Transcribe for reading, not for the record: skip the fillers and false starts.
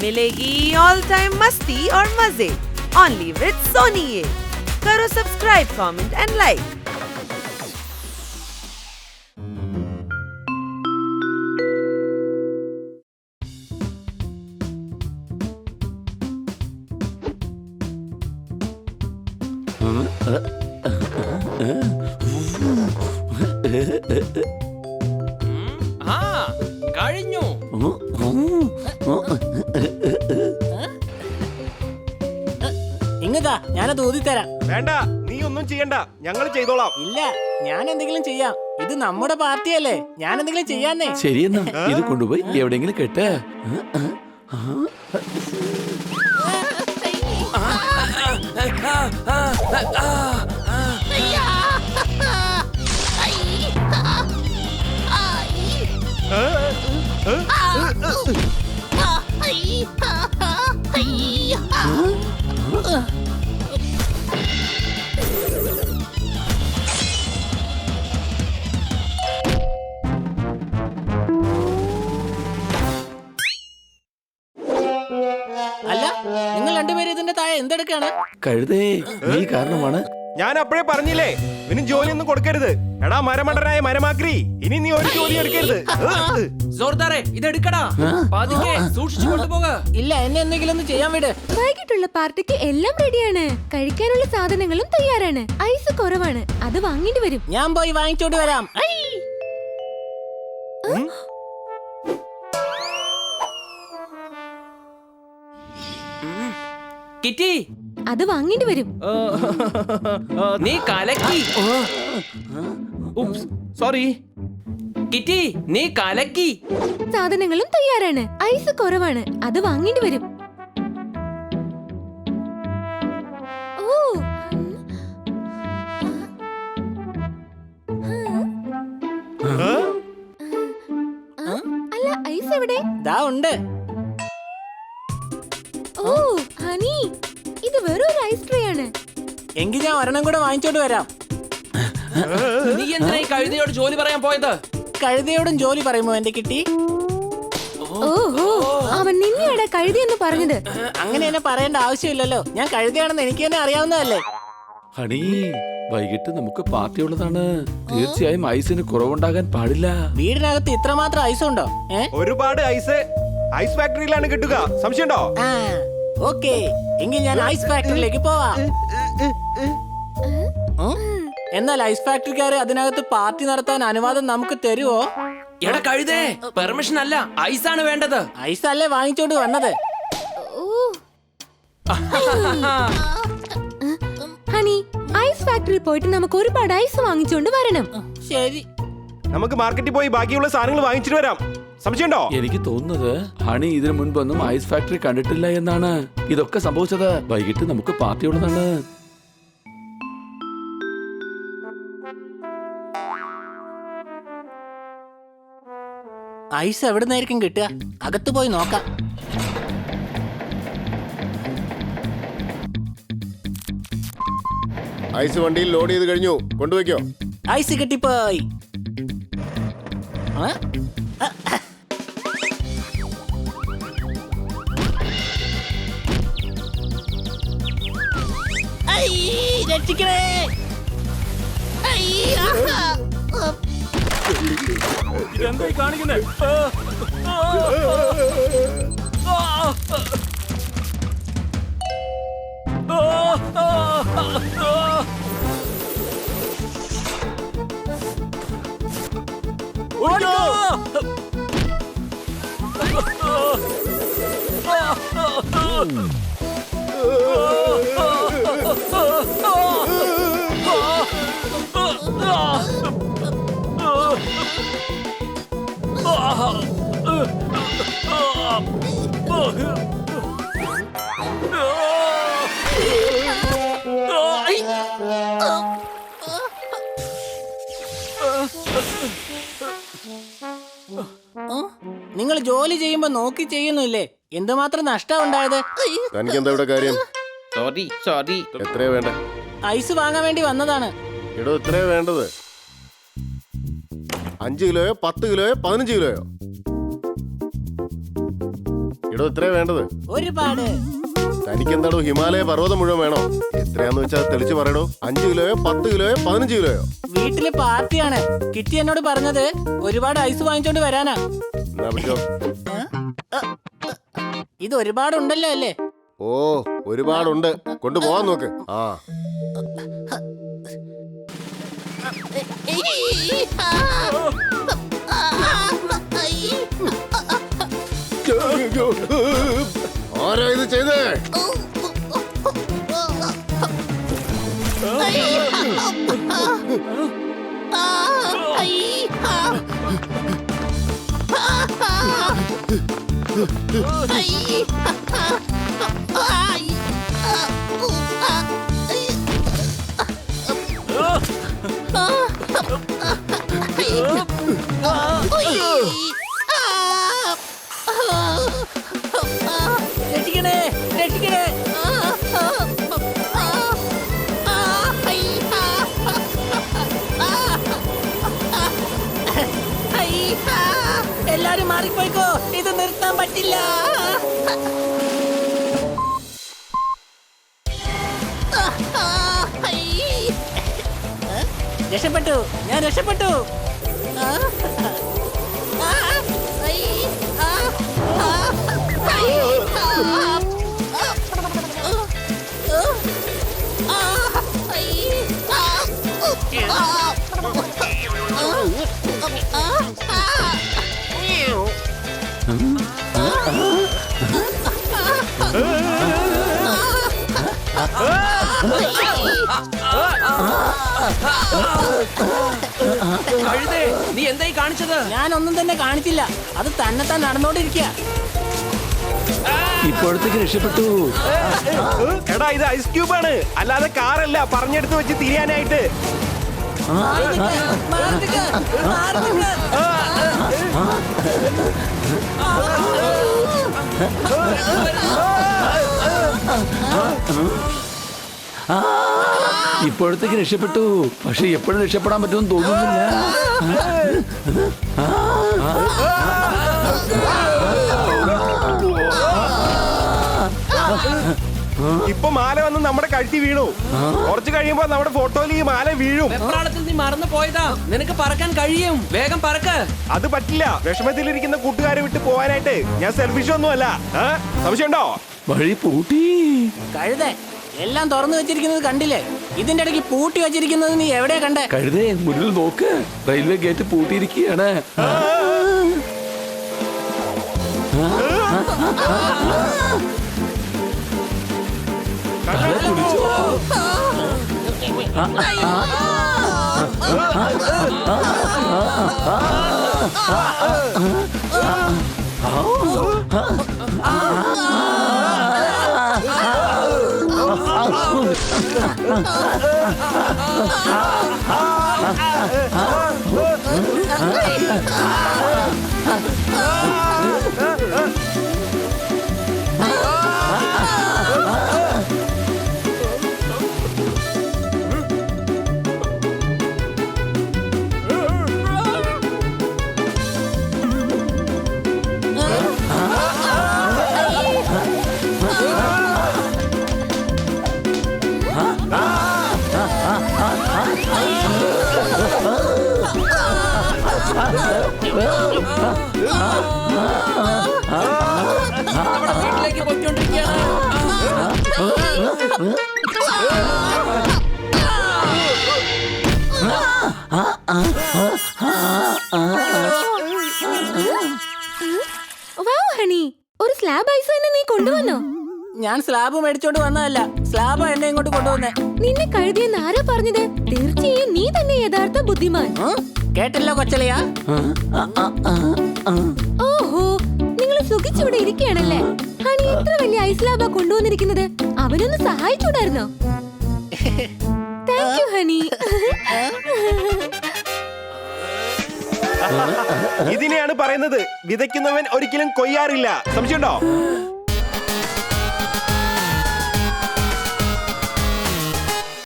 मिलेगी all time मस्ती और मजे ओनली विद सोनी ये। करो सब्सक्राइब, कमेंट एंड लाइक। കഴിഞ്ഞു. ഇങ്ങതാ ഞാനത് ഊതിത്തരാം. വേണ്ട, നീ ഒന്നും ചെയ്യണ്ട, ഞങ്ങൾ ചെയ്തോളാം. ഇല്ല, ഞാൻ എന്തെങ്കിലും ചെയ്യാം. ഇത് നമ്മുടെ പാർട്ടിയല്ലേ, ഞാൻ എന്തെങ്കിലും ചെയ്യാന്നേ. ശരിയെന്നാ ഇത് കൊണ്ടുപോയി എവിടെയെങ്കിലും കെട്ട്. അല്ല, നിങ്ങൾ രണ്ടുപേരും ഇതിന്റെ താഴെ എന്തെടുക്കാണ്? കഴുതേ, നീ കാരണമാണ്. ഞാൻ അപ്പോഴേ പറഞ്ഞില്ലേ, ഇനി ജോലിയൊന്നും കൊടുക്കരുത്. എടാ മരമണ്ടനായ മരമാക്രി, ഇനി നീ ഒരു ജോലി എടുക്കരുത്. ജോർദാറെ, ഇതെടുക്കടാ. പതുക്കെ സൂക്ഷിച്ചു കൊണ്ടുപോക. ഇല്ല, എന്നെ എന്തെങ്കിലും ഒന്ന് ചെയ്യാൻ വിട്. വൈകിട്ടുള്ള പാർട്ടിക്ക് എല്ലാം റെഡിയാണ്. കഴിക്കാനുള്ള സാധനങ്ങളും തയ്യാറാണ്. ഐസ് കുറവാണ്, അത് വാങ്ങിട്ട് വരും. ഞാൻ പോയി വാങ്ങിച്ചോണ്ട് വരാം. കിറ്റി, അത് വാങ്ങിട്ട് വരും. നീ കലക്കി. സോറി കിറ്റി, നീ കലക്കി. സാധനങ്ങളും തയ്യാറാണ്. ഐസ് കുറവാണ്, അത് വാങ്ങിട്ട് വരും. ഓ, അല്ല, ഐസ് എവിടെ? ദാ ഉണ്ട്. ഓ ഹണി, ഇത് വെറും ഒരു ഐസ് ട്രേ ആണ്. എങ്കിൽ ഞാൻ ഒരെണ്ണം കൂടെ വാങ്ങിച്ചോണ്ട് വരാം. നീ എന്തിനാ ഈ കഴുതയോട് ജോലി പറയാൻ പോയത്? കഴുതയോടും ജോലി പറയുമോ എന്റെ കിട്ടി? ഓഹോ, അവൻ നിന്നെയാടാ കഴുതിയെന്ന് പറഞ്ഞത്. അങ്ങനെ എന്നെ പറയേണ്ട ആവശ്യമില്ലല്ലോ, ഞാൻ കഴുതയാണെന്ന് എനിക്ക് തന്നെ അറിയാവുന്നതല്ലേ. ഹണി, വൈകിട്ട് നമുക്ക് പാർട്ടി ഉള്ളതാണ്. തീർച്ചയായും ഐസിന് കുറവുണ്ടാകാൻ പാടില്ല. വീടിനകത്ത് ഇത്രമാത്രം ഐസ് ഉണ്ടോ? ഒരുപാട് ഐസ് ഐസ് ഫാക്ടറിയിലാണ് കിട്ടുക. സംശയമുണ്ടോ? ഓക്കേ, എങ്കിൽ ഞാൻ ഐസ് ഫാക്ടറിയിലേക്ക് പോവാം. എന്നാൽ ഐസ് ഫാക്ടറിക്കാര് അതിനകത്ത് പാർട്ടി നടത്താൻ അനുവാദം നമുക്ക് തരുവോ? എടാ കഴുതേ, പെർമിഷൻ അല്ല, ഐസാണ് വേണ്ടത്. ഐസ് അല്ലേ വാങ്ങിച്ചോണ്ട് വന്നത്. ഹണി, ഐസ് ഫാക്ടറിയിൽ പോയിട്ട് നമുക്ക് ഒരുപാട് ഐസ് വാങ്ങിച്ചോണ്ട് വരണം. ശരി, നമുക്ക് മാർക്കറ്റിൽ പോയി ബാക്കിയുള്ള സാധനങ്ങൾ വാങ്ങിച്ചിട്ട് വരാം. സംശയമുണ്ടോ? എനിക്ക് തോന്നുന്നത് ഹണി ഇതിനു മുൻപൊന്നും ഐസ് ഫാക്ടറി കണ്ടിട്ടില്ല എന്നാണ്. ഇതൊക്കെ സംഭവിച്ചത് വൈകിട്ട് നമുക്ക് പാർട്ടി ഉള്ളതാണ്. ഐസ് എവിടെ നിന്നായിരിക്കും കിട്ടുക? അകത്ത് പോയി നോക്കാം. ഐസ് വണ്ടിയിൽ ലോഡ് ചെയ്ത് കഴിഞ്ഞു, കൊണ്ടുവയ്ക്കോ. ഐസ് കിട്ടിപ്പോയി. രക്ഷിക്കണേ. ഇതെന്തായി കാണിക്കുന്നേ? നിങ്ങൾ ജോലി ചെയ്യുമ്പോ നോക്കി ചെയ്യുന്നില്ലേ? എന്തുമാത്രം നഷ്ടം ഉണ്ടായത്? തനിക്ക് എന്താ ഇവിടെ കാര്യം? സോറി. എത്രയാ വേണ്ടേ? ഐസ് വാങ്ങാൻ വേണ്ടി വന്നതാണ്. ഇടോ, എത്രയാ വേണ്ടത്? 5 കിലോയോ 10 കിലോയോ 15 കിലോയോ? എടോ ഇത്രേ വേണ്ടത്. ഒരുപാട്. തനിക്ക് എന്താണോ ഹിമാലയ പർവ്വതം മുഴുവൻ വേണോ? എത്രയാന്ന് വെച്ചാൽ തെളിച്ച് പറയടോ. 5 കിലോയോ 10 കിലോയോ 15 കിലോയോ? വീട്ടില് പാർട്ടിയാണ്. കിറ്റി എന്നോട് പറഞ്ഞത് ഒരുപാട് ഐസ് വാങ്ങിച്ചോണ്ട് വരാനാ. എന്നാ പറ്റോ? ഇത് ഒരുപാടുണ്ടല്ലോ അല്ലേ? ഓ ഒരുപാടുണ്ട്. കൊണ്ടുപോവാൻ നോക്ക്. ആ ആരാ ഇത് ചെയ്തേ? രക്ഷിക്കണേ, രക്ഷിക്കണേ. എല്ലാരും മാറിപ്പോയിക്കോ, ഇത് നിർത്താൻ പറ്റില്ല. രക്ഷപ്പെട്ടു, ഞാൻ രക്ഷപ്പെട്ടു. കഴുതേ, നീ എന്തായി കാണിച്ചത്? ഞാനൊന്നും തന്നെ കാണിച്ചില്ല, അത് തന്നെത്താൻ നടന്നോണ്ടിരിക്കുക. ഇപ്പോഴത്തേക്ക് രക്ഷപ്പെട്ടു. എടാ ഇത് ഐസ് ക്യൂബ് ആണ്, അല്ലാതെ കാറല്ല പറഞ്ഞെടുത്ത് വെച്ച് തിരിയാനായിട്ട്. ഇപ്പോഴത്തേക്ക് രക്ഷപ്പെട്ടു. പക്ഷെ എപ്പോഴും രക്ഷപ്പെടാൻ പറ്റുമെന്ന് തോന്നുന്നില്ല. ഇപ്പൊ മാല വന്ന് നമ്മുടെ കഴുത്തി വീണു. കുറച്ച് കഴിയുമ്പോ നമ്മുടെ ഫോട്ടോയിൽ ഈ മാല വീഴും. വെപ്രാളത്തിൽ നീ മറന്നു പോയതാ. നിനക്ക് പറക്കാൻ കഴിയും, വേഗം പറക്ക്. അത് പറ്റില്ല. വിഷമത്തിലിരിക്കുന്ന കൂട്ടുകാരെ വിട്ട് പോകാനായിട്ട് ഞാൻ സെൽഫിഷ് ഒന്നും അല്ല. സംശയമുണ്ടോ? വഴി പൂട്ടി. കഴുതേ, എല്ലാം തുറന്നു വെച്ചിരിക്കുന്നത് കണ്ടില്ലേ? ഇതിന്റെ ഇടയ്ക്ക് പൂട്ടി വെച്ചിരിക്കുന്നത് നീ എവിടെയാ കണ്ടേ? കഴുതേ, മുന്നിൽ നോക്ക്. റെയിൽവേ ഗേറ്റ് പൂട്ടിയിരിക്കുകയാണ്. നമ്മുടെ വീട്ടിലേക്ക് പോയിക്കൊണ്ടിരിക്കുകയാണ്. വാവ് ഹണി, ഒരു സ്ലാബ് ഐസ് തന്നെ നീ കൊണ്ടുവന്നോ? ഞാൻ സ്ലാബ് മേടിച്ചോണ്ട് വന്നതല്ല, സ്ലാബാ എന്നെ ഇങ്ങോട്ട് കൊണ്ടുവന്നേ. നിന്നെ കഴുതിയെന്ന് ആരാ പറഞ്ഞത്? തീർച്ചയായും നീ തന്നെ യഥാർത്ഥ ബുദ്ധിമാൻ. കേട്ടല്ലോ കൊച്ചളിയാ? ഓഹോ, നിങ്ങൾ സുഖിച്ചിവിടെ ഇരിക്കുകയാണല്ലേ? ഹണി ഇത്ര വലിയ ഐസ് ലാബാ കൊണ്ടുവന്നിരിക്കുന്നത്. അവനൊന്ന് സഹായിച്ചൂടായിരുന്നോ? Thank you honey. ഇതിനെയാണ് പറയുന്നത് വിതയ്ക്കുന്നവൻ ഒരിക്കലും കൊയ്യാറില്ല. സംശയമുണ്ടോ?